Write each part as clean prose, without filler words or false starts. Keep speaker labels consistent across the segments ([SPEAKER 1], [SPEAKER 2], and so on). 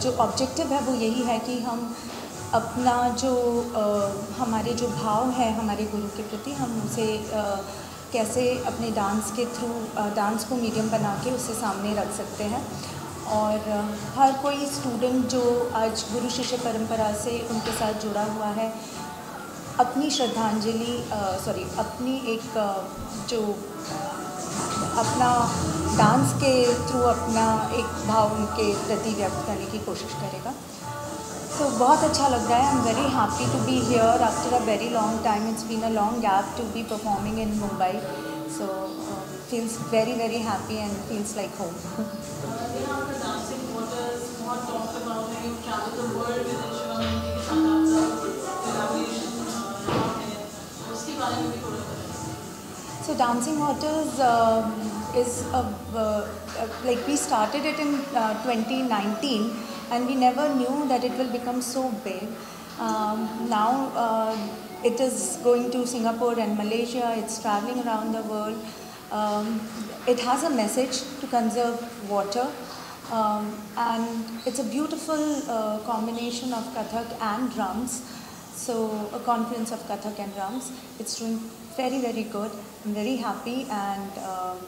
[SPEAKER 1] जो ऑब्जेक्टिव है वो यही है कि हम अपना जो हमारे जो भाव है हमारे गुरु के प्रति, हम उसे कैसे अपने डांस के थ्रू डांस को मीडियम बना के उसे सामने रख सकते हैं। और हर कोई स्टूडेंट जो आज गुरु शिष्य परंपरा से उनके साथ जुड़ा हुआ है, अपनी श्रद्धांजलि अपनी एक जो अपना डांस के थ्रू अपना एक भाव उनके प्रति व्यक्त करने की कोशिश करेगा। तो बहुत अच्छा लग रहा है। I am very happy to be here after a very long time. It's been a long gap to be performing in Mumbai, so feels very very happy and feels like home. So Dancing Waters is like we started it in 2019, and we never knew that it will become so big. Now it is going to Singapore and Malaysia. It's traveling around the world. It has a message to conserve water, and it's a beautiful combination of Kathak and drums. So a confluence of Kathak and drums. It's doing very very good. I'm very happy and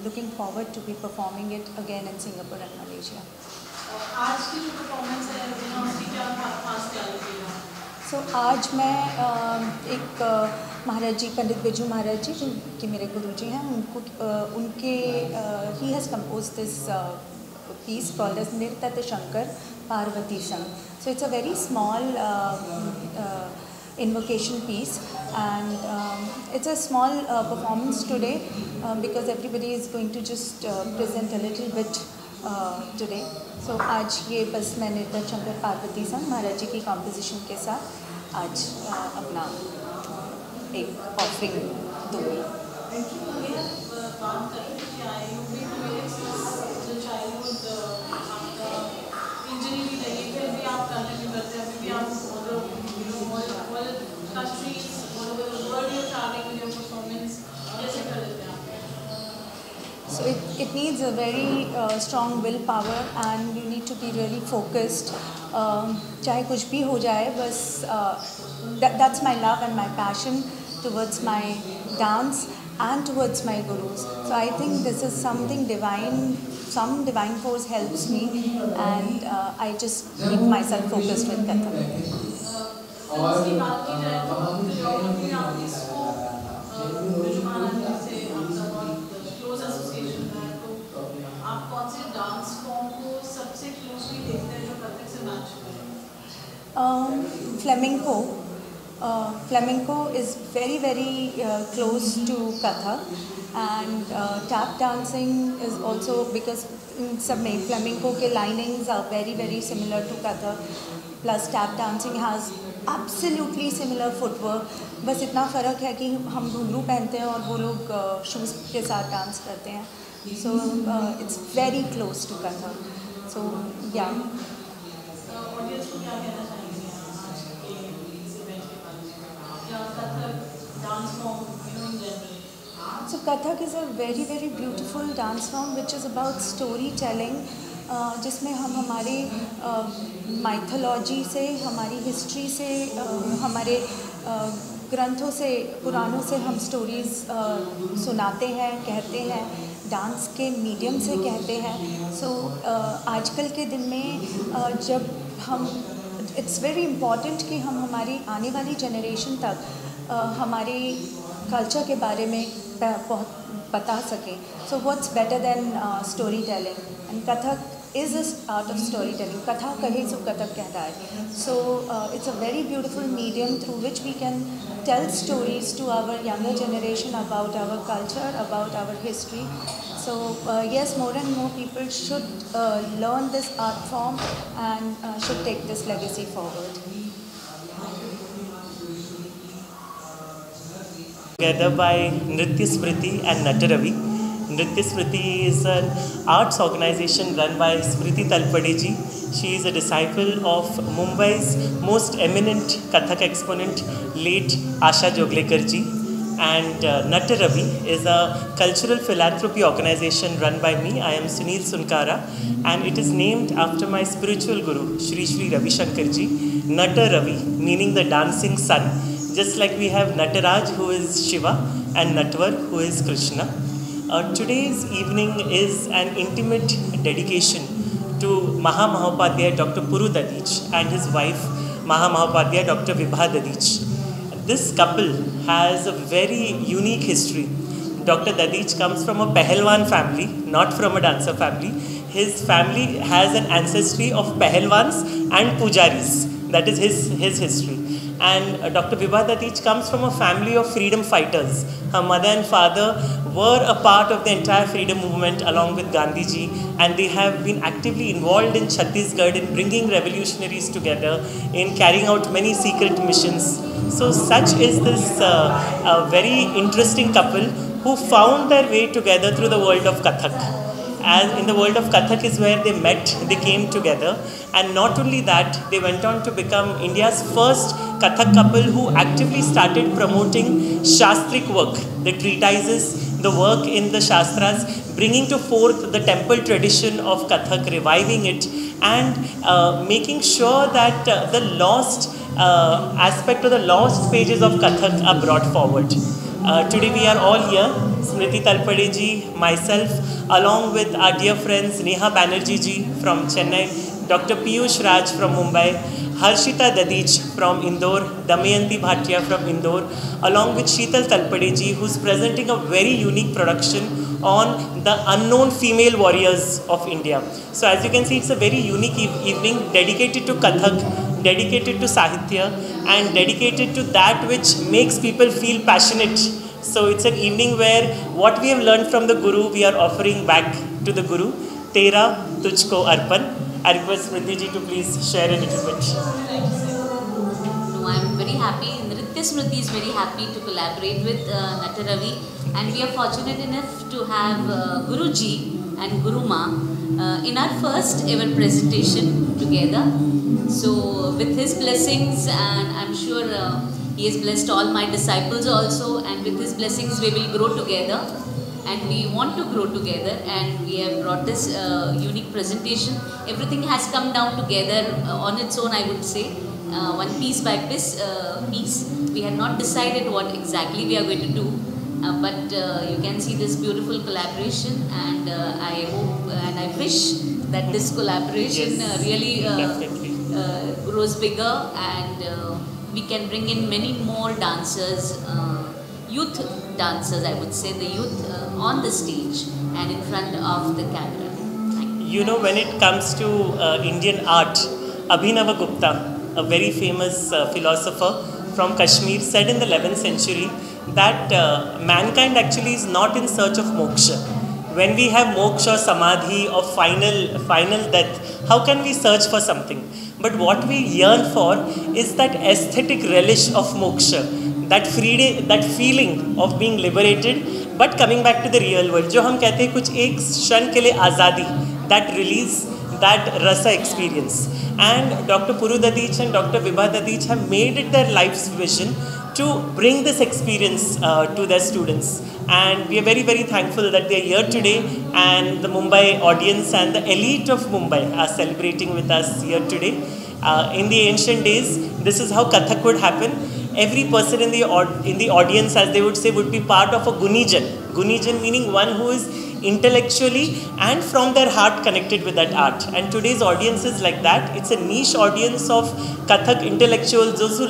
[SPEAKER 1] looking forward to be performing it again in Singapore and Malaysia.
[SPEAKER 2] आज की जो performance है उसकी क्या खास तैयारी है?
[SPEAKER 1] So आज मैं एक महाराज जी, पंडित बिरजू महाराज जी, जो कि मेरे गुरुजी हैं, उनके he has composed this piece called as Nirtat Shankar Parvati Sang. So it's a very small invocation piece, and it's a small performance today because everybody is going to just present a little bit today. So आज ये बस मैं नृत्य शंकर पार्वती संग महाराज जी की composition के साथ आज अपना एक ऑफरिंग दूँगी। So it needs a very strong willpower, and you need to be really focused. चाहे कुछ भी हो जाए, बस that's my love and my passion towards my dance and towards my gurus. So I think this is something divine. Some divine force helps me, and I just keep myself focused with Kathak. Flamenco. Flamenco is very very close to Kathak, and tap dancing is also, because in सब में flamenco के linings are very very similar to Kathak, plus tap dancing has absolutely similar footwork. बस इतना फ़र्क है कि हम घुंघरू पहनते हैं और वो लोग शूज़ के साथ डांस करते हैं. So it's very close to Kathak. So yeah. So Kathak is a very very beautiful dance form which is about storytelling, जिसमें हम हमारे माइथोलॉजी से, हमारी हिस्ट्री से, हमारे ग्रंथों से, पुराणों से हम स्टोरीज़ सुनाते हैं, कहते हैं, डांस के मीडियम से कहते हैं. सो आजकल के दिन में जब हम, इट्स वेरी इम्पॉर्टेंट कि हम हमारी आने वाली जनरेशन तक हमारे कल्चर के बारे में बहुत बता सकें. So what's better than story telling, and Kathak is an art of storytelling. Katha kahe so Kathak kehlaye. So it's a very beautiful medium through which we can tell stories to our younger generation about our culture, about our history. So yes, more and more people should learn this art form and should take this legacy forward.
[SPEAKER 3] Together by Nritya Smriti and Nataravi. Nritya Smriti is an arts organization run by Smriti Talpadeji. She is a disciple of Mumbai's most eminent Kathak exponent, late Asha Joglekarji. And Nataravi is a cultural philanthropy organization run by me. I am Sunil Sunkara, and it is named after my spiritual guru, Shri Shri Ravi Shankarji. Nataravi, meaning the dancing sun. Just like we have Nataraj, who is Shiva, and Natwar, who is Krishna. Today's evening is an intimate dedication to Maha Mahopadhyay Dr. Puru Dadich and his wife Maha Mahopadhyay Dr. Vibha Dadich. This couple has a very unique history. Dr. Dadich comes from a Pahalwan family, not from a dancer family. His family has an ancestry of Pahalwans and Pujaris. That is his history. And Dr. Vibha Dadich comes from a family of freedom fighters. Her mother and father were a part of the entire freedom movement along with Gandhiji, and they have been actively involved in Chhattisgarh in bringing revolutionaries together, in carrying out many secret missions. So such is this very interesting couple who found their way together through the world of Kathak. As in the world of Kathak is where they met, they came together, and not only that, they went on to become India's first Kathak couple who actively started promoting Shastric work, the treatises, the work in the Shastras, bringing to forth the temple tradition of Kathak, reviving it, and making sure that the lost aspect or the lost pages of Kathak are brought forward. Today we are all here, Smriti Talpadeji, myself, along with our dear friends Neha Banerjee ji from Chennai, Dr. Piyush Raj from Mumbai, Harshita Dadich from Indore, Damayanti Bhatia from Indore, along with Sheetal Talpadeji, who's presenting a very unique production on the unknown female warriors of India. So as you can see, it's a very unique evening dedicated to Kathak, dedicated to Sahitya, and dedicated to that which makes people feel passionate. So it's an evening where what we have learned from the Guru, we are offering back to the Guru. Tera Tujhko Arpan. I request Smriti ji to please share a little bit.
[SPEAKER 4] No, I am very happy. Nritya Smriti is very happy to collaborate with Nataravi, and we are fortunate enough to have Guruji and Guru Ma in our first ever presentation together. So with his blessings, and I'm sure he has blessed all my disciples also, and with his blessings we will grow together, and we want to grow together, and we have brought this unique presentation. Everything has come down together on its own, I would say, one piece by piece. We had not decided what exactly we are going to do, but you can see this beautiful collaboration, and I hope and I wish that this collaboration really grows bigger, and we can bring in many more dancers, youth dancers, I would say, the youth on the stage and in front of the camera.
[SPEAKER 3] You know, when it comes to Indian art, Abhinava Gupta, a very famous philosopher from Kashmir, said in the 11th century that mankind actually is not in search of moksha. When we have moksha, samadhi, or final death, how can we search for something? But what we yearn for is that aesthetic relish of moksha, that freedom, that feeling of being liberated, but coming back to the real world. जो हम कहते हैं कुछ एक क्षण के लिए आज़ादी, that release, that rasa experience. And Dr. Puru Dadich and Dr. Vibha Dadich have made it their life's vision to bring this experience to their students. And we are very, very thankful that they are here today, and the Mumbai audience and the elite of Mumbai are celebrating with us here today. In the ancient days, this is how Kathak would happen. Every person in the audience, as they would say, would be part of a Gunijan. Gunijan meaning one who is intellectually and from their heart connected with that art. And today's audience is like that. It's a niche audience of Kathak intellectuals, those who